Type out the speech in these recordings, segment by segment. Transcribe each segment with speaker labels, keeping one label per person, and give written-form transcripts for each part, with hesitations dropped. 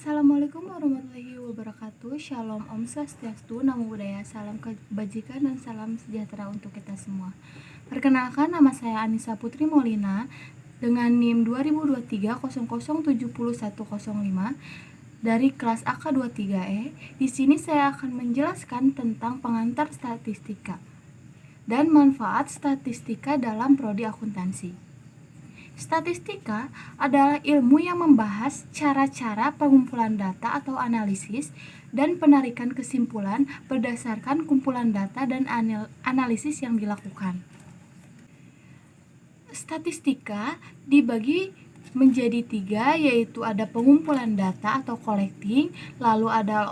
Speaker 1: Assalamualaikum warahmatullahi wabarakatuh. Shalom, Om Swastiastu, Namo Buddhaya, salam kebajikan dan salam sejahtera untuk kita semua. Perkenalkan, nama saya Anissa Putri Molina dengan NIM 2023007105 dari kelas AK23E. Di sini saya akan menjelaskan tentang pengantar statistika dan manfaat statistika dalam prodi akuntansi. Statistika adalah ilmu yang membahas cara-cara pengumpulan data atau analisis dan penarikan kesimpulan berdasarkan kumpulan data dan analisis yang dilakukan. Statistika dibagi menjadi 3, yaitu ada pengumpulan data atau collecting, lalu ada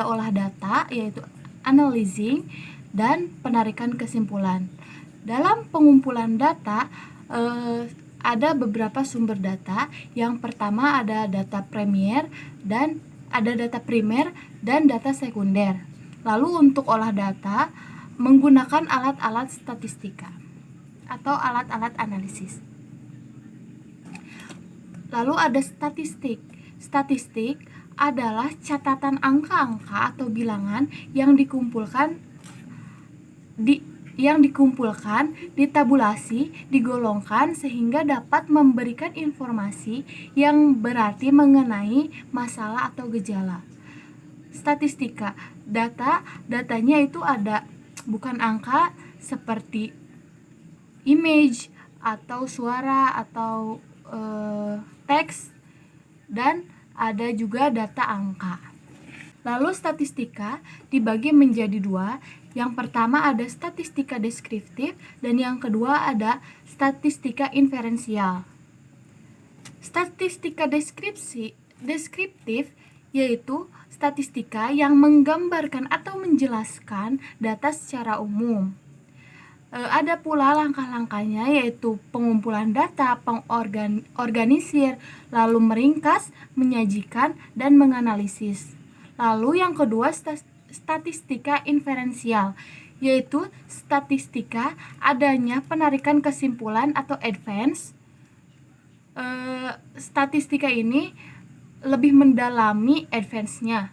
Speaker 1: olah data yaitu analyzing, dan penarikan kesimpulan. Dalam pengumpulan data ada beberapa sumber data. Yang pertama ada data primer dan data sekunder. Lalu untuk olah data menggunakan alat-alat statistika atau alat-alat analisis. Lalu ada statistik. Statistik adalah catatan angka-angka atau bilangan yang dikumpulkan, ditabulasi, digolongkan sehingga dapat memberikan informasi yang berarti mengenai masalah atau gejala. Statistika, datanya itu ada bukan angka seperti image atau suara atau teks, dan ada juga data angka. Lalu statistika dibagi menjadi 2. Yang pertama ada statistika deskriptif dan yang kedua ada statistika inferensial. Statistika deskriptif yaitu statistika yang menggambarkan atau menjelaskan data secara umum. Ada pula langkah-langkahnya, yaitu pengumpulan data, pengorganisir, lalu meringkas, menyajikan, dan menganalisis. Lalu yang kedua statistika inferensial, yaitu statistika adanya penarikan kesimpulan atau advance. Statistika ini lebih mendalami advance-nya.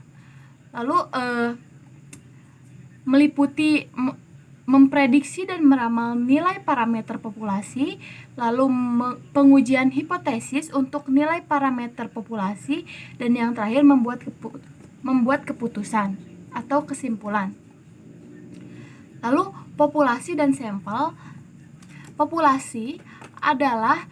Speaker 1: Lalu meliputi memprediksi dan meramal nilai parameter populasi, lalu pengujian hipotesis untuk nilai parameter populasi, dan yang terakhir membuat keputusan atau kesimpulan. Lalu populasi dan sampel. Populasi adalah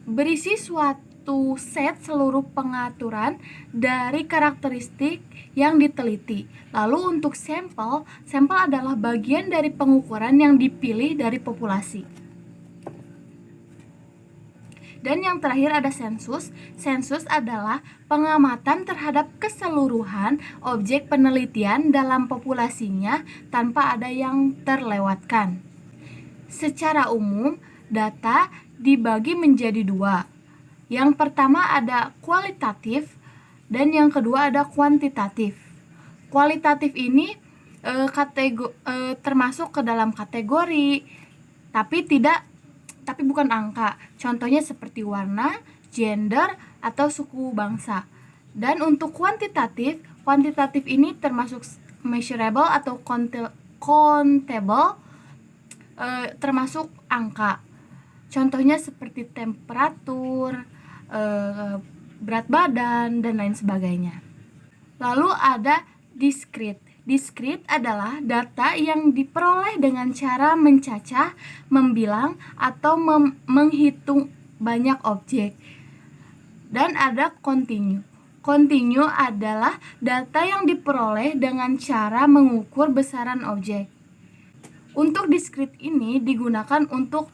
Speaker 1: berisi suatu set seluruh pengaturan dari karakteristik yang diteliti. Lalu untuk sampel adalah bagian dari pengukuran yang dipilih dari populasi. Dan yang terakhir ada sensus. Sensus adalah pengamatan terhadap keseluruhan objek penelitian dalam populasinya tanpa ada yang terlewatkan. Secara umum, data dibagi menjadi 2. Yang pertama ada kualitatif dan yang kedua ada kuantitatif. Kualitatif ini termasuk ke dalam kategori, tapi bukan angka. Contohnya seperti warna, gender, atau suku bangsa. Dan untuk kuantitatif ini termasuk measurable atau countable, termasuk angka. Contohnya seperti temperatur, berat badan, dan lain sebagainya. Lalu ada discrete. Discrete adalah data yang diperoleh dengan cara mencacah, membilang, atau menghitung banyak objek. Dan ada continue. Continue adalah data yang diperoleh dengan cara mengukur besaran objek. Untuk discrete ini digunakan untuk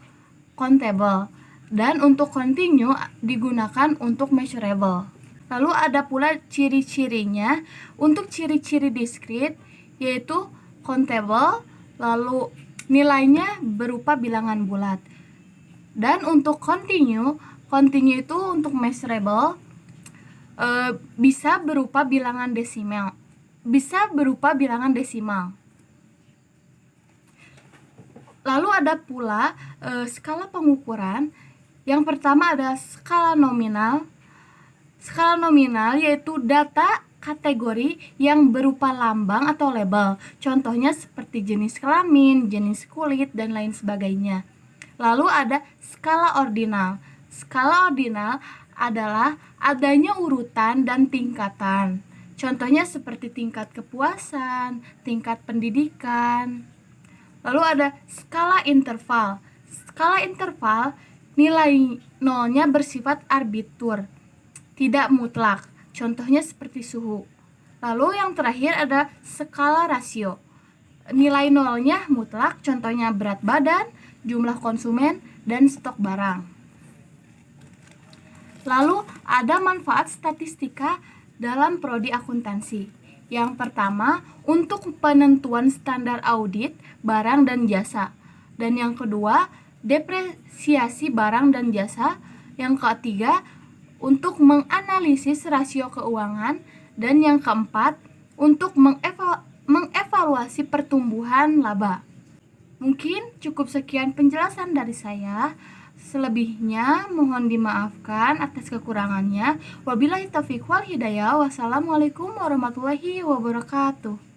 Speaker 1: countable, dan untuk continue digunakan untuk measurable. Lalu ada pula ciri-cirinya. Untuk ciri-ciri discrete yaitu countable, lalu nilainya berupa bilangan bulat. Dan untuk continue itu untuk measurable, bisa berupa bilangan desimal. Lalu ada pula skala pengukuran. Yang pertama ada skala nominal. Skala nominal yaitu data kategori yang berupa lambang atau label. Contohnya seperti jenis kelamin, jenis kulit, dan lain sebagainya. Lalu ada skala ordinal. Skala ordinal adalah adanya urutan dan tingkatan. Contohnya seperti tingkat kepuasan, tingkat pendidikan. Lalu ada skala interval. Skala interval nilai nolnya bersifat arbitur, tidak mutlak. Contohnya seperti suhu. Lalu yang terakhir ada skala rasio. Nilai nolnya mutlak, contohnya berat badan, jumlah konsumen, dan stok barang. Lalu ada manfaat statistika dalam prodi akuntansi. Yang pertama, untuk penentuan standar audit barang dan jasa. Dan yang kedua, depresiasi barang dan jasa. Yang ketiga, untuk menganalisis rasio keuangan. Dan yang keempat, untuk mengevaluasi pertumbuhan laba. Mungkin cukup sekian penjelasan dari saya. Selebihnya mohon dimaafkan atas kekurangannya. Wabillahi taufiq wal hidayah. Wassalamualaikum warahmatullahi wabarakatuh.